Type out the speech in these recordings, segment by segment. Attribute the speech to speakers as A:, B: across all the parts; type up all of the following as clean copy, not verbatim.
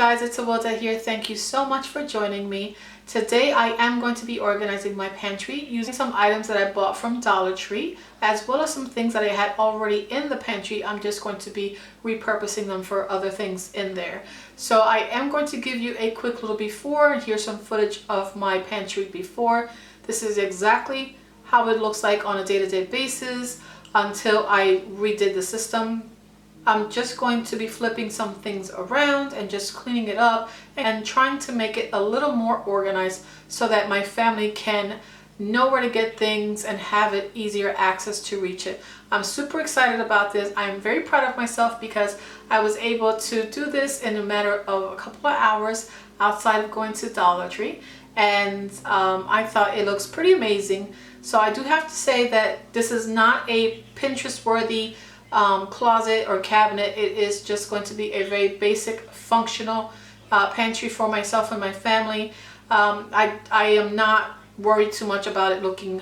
A: guys, it's Awilda here. Thank you so much for joining me. Today I am going to be organizing my pantry using some items that I bought from Dollar Tree, as well as some things that I had already in the pantry. I'm just going to be repurposing them for other things in there. So I am going to give you a quick little before, and here's some footage of my pantry before. This is exactly how it looks like on a day-to-day basis until I redid the system. I'm just going to be flipping some things around and just cleaning it up and trying to make it a little more organized so that my family can know where to get things and have it easier access to reach it. I'm super excited about this. I'm very proud of myself because I was able to do this in a matter of a couple of hours outside of going to Dollar Tree, and I thought it looks pretty amazing. So I do have to say that this is not a Pinterest worthy closet or cabinet. It is just going to be a very basic functional pantry for myself and my family. I am not worried too much about it looking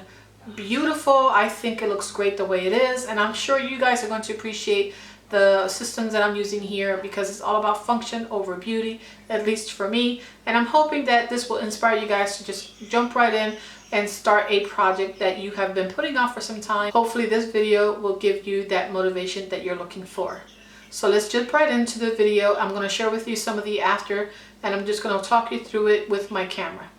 A: beautiful. I think it looks great the way it is, and I'm sure you guys are going to appreciate the systems that I'm using here because it's all about function over beauty, at least for me. And I'm hoping that this will inspire you guys to just jump right in and start a project that you have been putting off for some time. Hopefully this video will give you that motivation that you're looking for. So let's jump right into the video. I'm going to share with you some of the after, and I'm just going to talk you through it with my camera.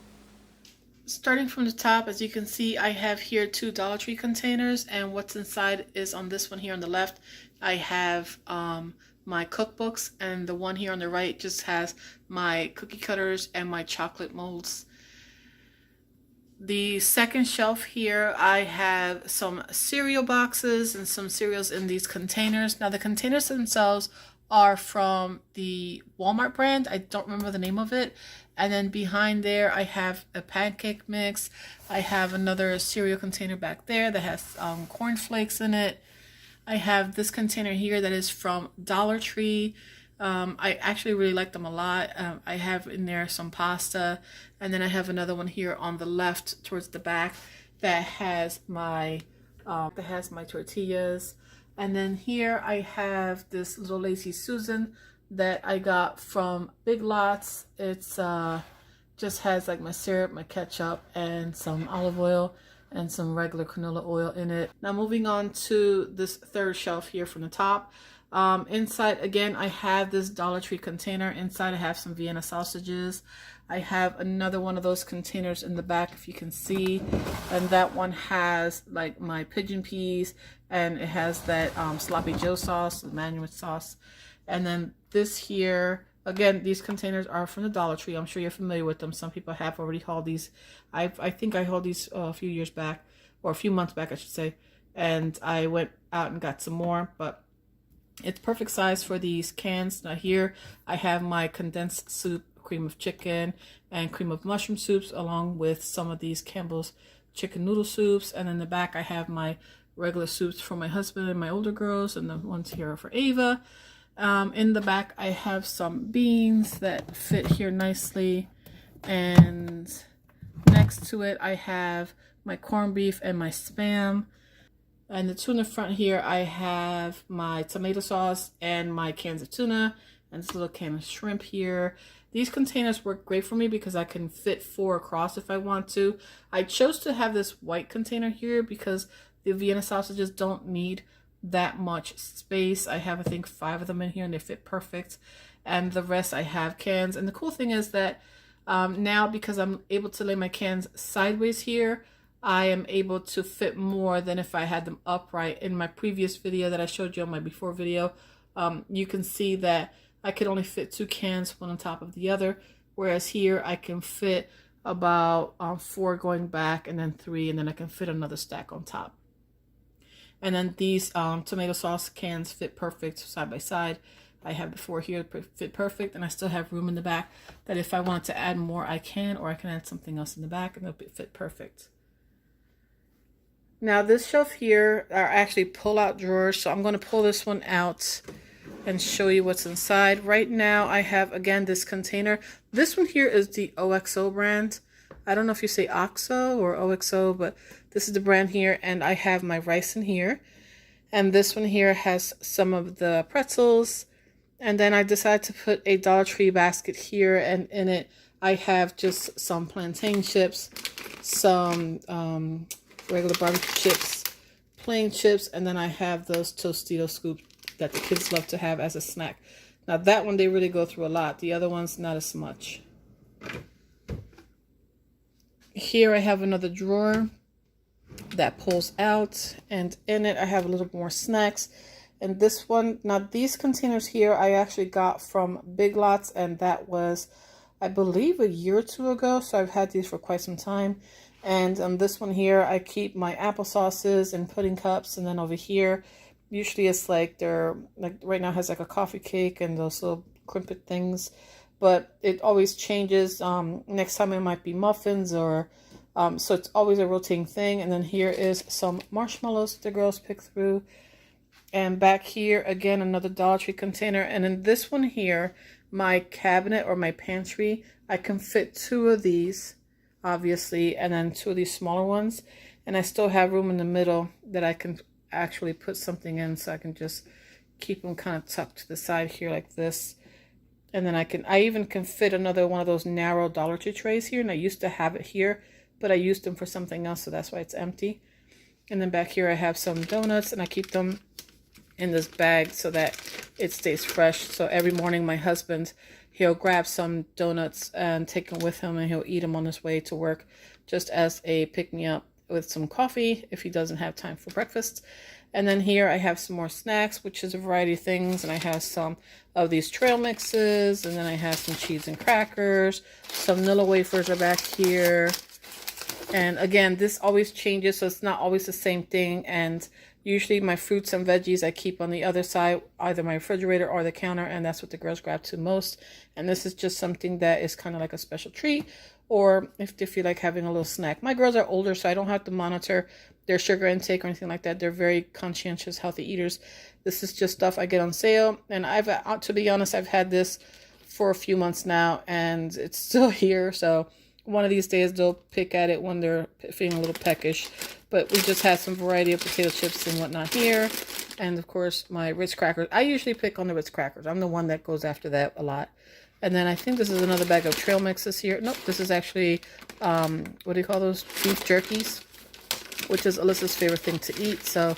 A: Starting from the top, as you can see, I have here 2 Dollar Tree containers, and what's inside is on this one here on the left, I have my cookbooks, and the one here on the right just has my cookie cutters and my chocolate molds. The second shelf here, I have some cereal boxes and some cereals in these containers. Now the containers themselves are from the Walmart brand. I don't remember the name of it. And then behind there, I have a pancake mix. I have another cereal container back there that has corn flakes in it. I have this container here that is from Dollar Tree. I actually really like them a lot. I have in there some pasta, and then I have another one here on the left towards the back that has my tortillas. And then here I have this little Lazy Susan that I got from Big Lots. It's just has like my syrup, my ketchup, and some olive oil and some regular canola oil in it. Now moving on to this third shelf here from the top. Inside, again, I have this Dollar Tree container. Inside I have some Vienna sausages. I have another one of those containers in the back, if you can see, and that one has like my pigeon peas, and it has that sloppy Joe sauce, the manual sauce. And then this here, again, these containers are from the Dollar Tree. I'm sure you're familiar with them. Some people have already hauled these. I think I hauled these a few years back, or a few months back, I should say, and I went out and got some more, but it's perfect size for these cans. Now here I have my condensed soup, cream of chicken, and cream of mushroom soups, along with some of these Campbell's chicken noodle soups. And in the back I have my regular soups for my husband and my older girls, and the ones here are for Ava. In the back I have some beans that fit here nicely, and next to it I have my corned beef and my Spam. And the two in the front here, I have my tomato sauce and my cans of tuna, and this little can of shrimp here. These containers work great for me because I can fit 4 across if I want to. I chose to have this white container here because the Vienna sausages don't need that much space. I have, I think, 5 of them in here, and they fit perfect. And the rest I have cans. And the cool thing is that now, because I'm able to lay my cans sideways here, I am able to fit more than if I had them upright. In my previous video that I showed you on my before video, you can see that I could only fit 2 cans, one on top of the other, whereas here I can fit about 4 going back, and then 3, and then I can fit another stack on top. And then these tomato sauce cans fit perfect side by side. I have the 4 here fit perfect, and I still have room in the back that if I want to add more I can, or I can add something else in the back and it'll fit perfect. Now this shelf here are actually pull-out drawers, so I'm going to pull this one out and show you what's inside. Right now I have, again, this container. This one here is the OXO brand. I don't know if you say OXO or OXO, but this is the brand here, and I have my rice in here. And this one here has some of the pretzels, And then I decided to put a Dollar Tree basket here, and in it I have just some plantain chips, some regular barbecue chips, plain chips, and then I have those Tostito scoops that the kids love to have as a snack. Now that one they really go through a lot. The other ones not as much. Here I have another drawer that pulls out, and in it I have a little more snacks. And this one, now these containers here I actually got from Big Lots, and that was, I believe, a year or two ago, so I've had these for quite some time. And on this one here I keep my applesauces and pudding cups, and then over here usually it's like they're like right now has like a coffee cake and those little crimpet things, but it always changes. Next time it might be muffins, or so it's always a rotating thing. And then here is some marshmallows the girls picked through. And back here, again, another Dollar Tree container. And in this one here, my cabinet or my pantry, I can fit 2 of these, obviously, and then 2 of these smaller ones. And I still have room in the middle that I can actually put something in, so I can just keep them kind of tucked to the side here like this. And then I even can fit another one of those narrow Dollar Tree trays here. And I used to have it here, but I used them for something else, so that's why it's empty. And then back here I have some donuts, and I keep them in this bag so that it stays fresh. So every morning my husband, he'll grab some donuts and take them with him, and he'll eat them on his way to work, just as a pick-me-up with some coffee if he doesn't have time for breakfast. And then here I have some more snacks, which is a variety of things, and I have some of these trail mixes, and then I have some cheese and crackers, some Nilla wafers are back here. And again, this always changes, so it's not always the same thing. And usually my fruits and veggies I keep on the other side, either my refrigerator or the counter, and that's what the girls grab to most. And this is just something that is kind of like a special treat, or if they feel like having a little snack. My girls are older, so I don't have to monitor their sugar intake or anything like that. They're very conscientious, healthy eaters. This is just stuff I get on sale, and to be honest, I've had this for a few months now, and it's still here. So one of these days they'll pick at it when they're feeling a little peckish. But we just had some variety of potato chips and whatnot here. And of course my Ritz crackers. I usually pick on the Ritz crackers. I'm the one that goes after that a lot. And then I think this is another bag of trail mixes here. Nope, this is actually, what do you call those? Beef jerkies, which is Alyssa's favorite thing to eat. So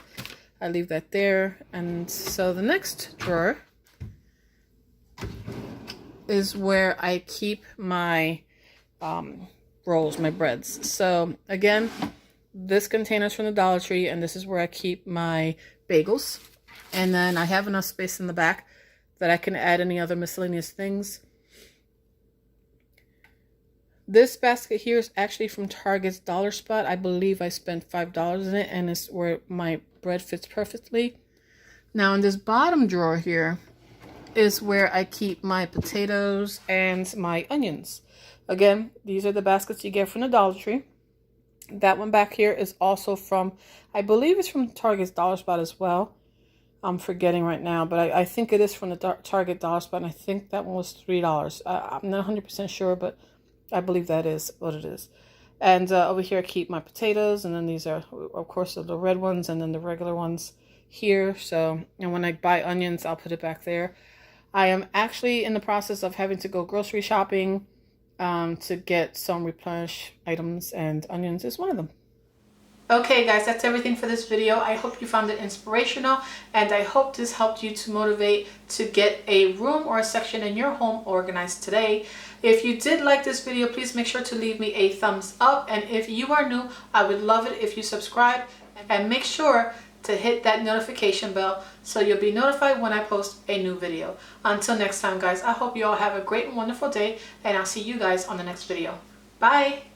A: I leave that there. And so the next drawer is where I keep my rolls, my breads. So again, this container is from the Dollar Tree, and this is where I keep my bagels. And then I have enough space in the back that I can add any other miscellaneous things. This basket here is actually from Target's Dollar Spot. I believe I spent $5 in it, and it's where my bread fits perfectly. Now in this bottom drawer here is where I keep my potatoes and my onions. Again, these are the baskets you get from the Dollar Tree. That one back here is also from, I believe it's from Target's Dollar Spot as well. I'm forgetting right now, but I think it is from the Target Dollar Spot, and I think that one was $3. I'm not 100% sure, but I believe that is what it is. And over here I keep my potatoes, and then these are, of course, the red ones, and then the regular ones here. So, and when I buy onions, I'll put it back there. I am actually in the process of having to go grocery shopping to get some replenish items, and onions is one of them. Okay guys, that's everything for this video. I hope you found it inspirational, and I hope this helped you to motivate to get a room or a section in your home organized today. If you did like this video, please make sure to leave me a thumbs up, and if you are new, I would love it if you subscribe, and make sure to hit that notification bell so you'll be notified when I post a new video. Until next time guys, I hope you all have a great and wonderful day, and I'll see you guys on the next video. Bye!